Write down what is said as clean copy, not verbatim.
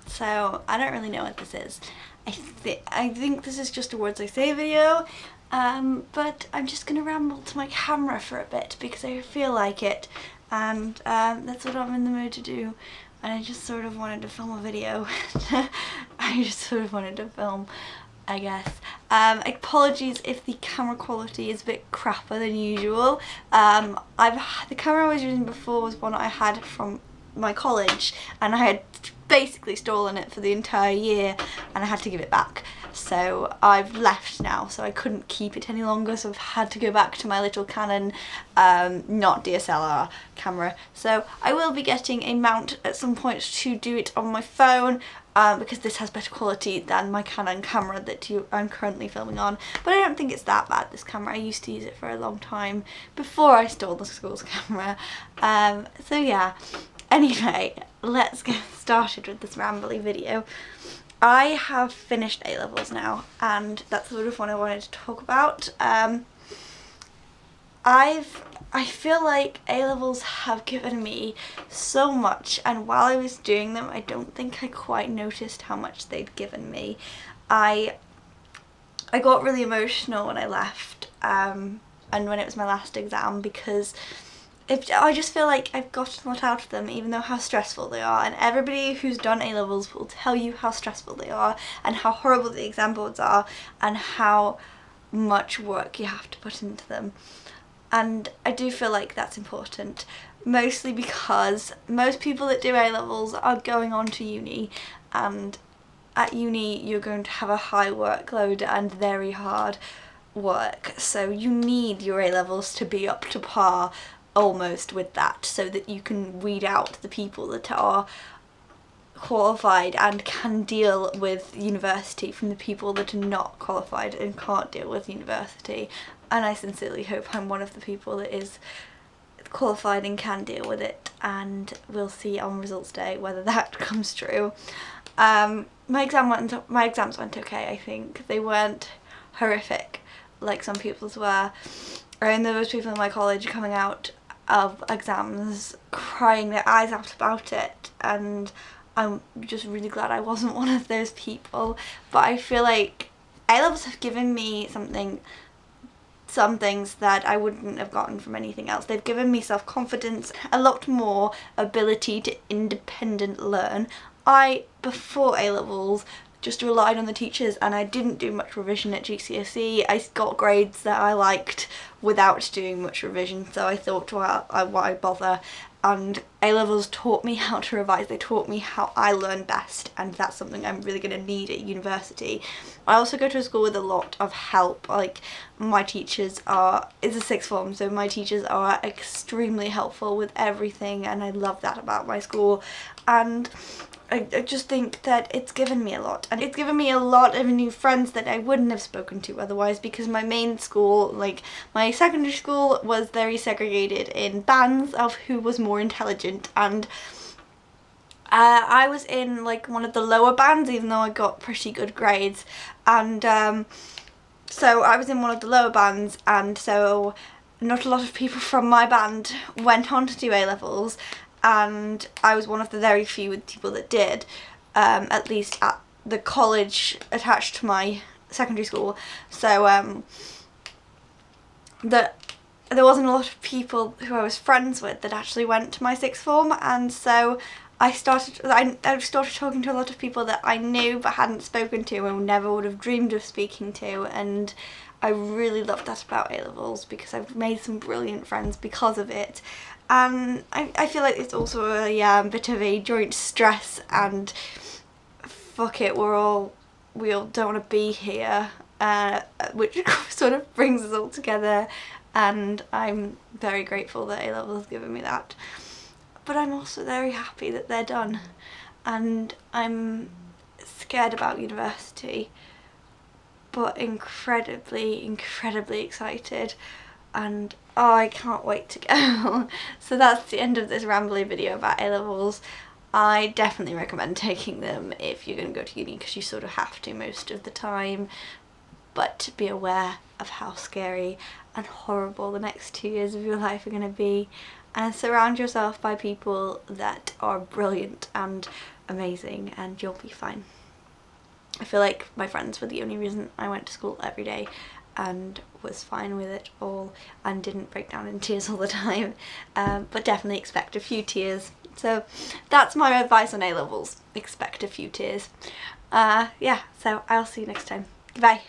so I don't really know what this is. I think this is just a Words I Say video, but I'm just gonna ramble to my camera for a bit because I feel like it, and that's what I'm in the mood to do. And I just sort of wanted to film a video. I just sort of wanted to film, I guess. Apologies if the camera quality is a bit crapper than usual. The camera I was using before was one I had from my college, and I had basically stolen it for the entire year and I had to give it back. So I've left now, so I couldn't keep it any longer, so I've had to go back to my little Canon, not DSLR camera. So I will be getting a mount at some point to do it on my phone, because this has better quality than my Canon camera that I'm currently filming on. But I don't think it's that bad, this camera. I used to use it for a long time before I stole the school's camera. So yeah, anyway, let's get started with this rambly video. I have finished A-levels now, and that's sort of what I wanted to talk about. I feel like A-levels have given me so much, and while I was doing them I don't think I quite noticed how much they'd given me. I got really emotional when I left, and when it was my last exam, because I just feel like I've gotten a lot out of them, even though how stressful they are. And everybody who's done A-levels will tell you how stressful they are and how horrible the exam boards are and how much work you have to put into them. And I do feel like that's important, mostly because most people that do A-levels are going on to uni, and at uni you're going to have a high workload and very hard work, so you need your A-levels to be up to par almost with that, so that you can weed out the people that are qualified and can deal with university from the people that are not qualified and can't deal with university. And I sincerely hope I'm one of the people that is qualified and can deal with it, and we'll see on results day whether that comes true. My exams went okay, I think. They weren't horrific like some people's were. And there was people in my college coming out of exams crying their eyes out about it, and I'm just really glad I wasn't one of those people. But I feel like A-levels have given me some things that I wouldn't have gotten from anything else. They've given me self-confidence, a lot more ability to independent learn. Before A-levels, just relied on the teachers, and I didn't do much revision at GCSE. I got grades that I liked without doing much revision, so I thought, well, why bother? And A-levels taught me how to revise. They taught me how I learn best, and that's something I'm really going to need at university. I also go to a school with a lot of help. Like, my teachers it's a sixth form, so my teachers are extremely helpful with everything, and I love that about my school. And I just think that it's given me a lot, and it's given me a lot of new friends that I wouldn't have spoken to otherwise, because my main school, like my secondary school, was very segregated in bands of who was more intelligent, and I was in like one of the lower bands, even though I got pretty good grades, and so I was in one of the lower bands, and so not a lot of people from my band went on to do A-levels, and I was one of the very few people that did, at least at the college attached to my secondary school. So there wasn't a lot of people who I was friends with that actually went to my sixth form, and so I started talking to a lot of people that I knew but hadn't spoken to and never would have dreamed of speaking to, and I really love that about A-levels, because I've made some brilliant friends because of it. And I feel like it's also a bit of a joint stress, and fuck it, we all don't want to be here, which sort of brings us all together, and I'm very grateful that A-levels has given me that. But I'm also very happy that they're done, and I'm scared about university, but incredibly, incredibly excited, and oh, I can't wait to go. So that's the end of this rambly video about A-levels. I definitely recommend taking them if you're going to go to uni, because you sort of have to most of the time, but be aware of how scary and horrible the next 2 years of your life are going to be, and surround yourself by people that are brilliant and amazing and you'll be fine. I feel like my friends were the only reason I went to school every day and was fine with it all and didn't break down in tears all the time, but definitely expect a few tears. So that's my advice on A-levels, expect a few tears. Yeah, so I'll see you next time. Goodbye.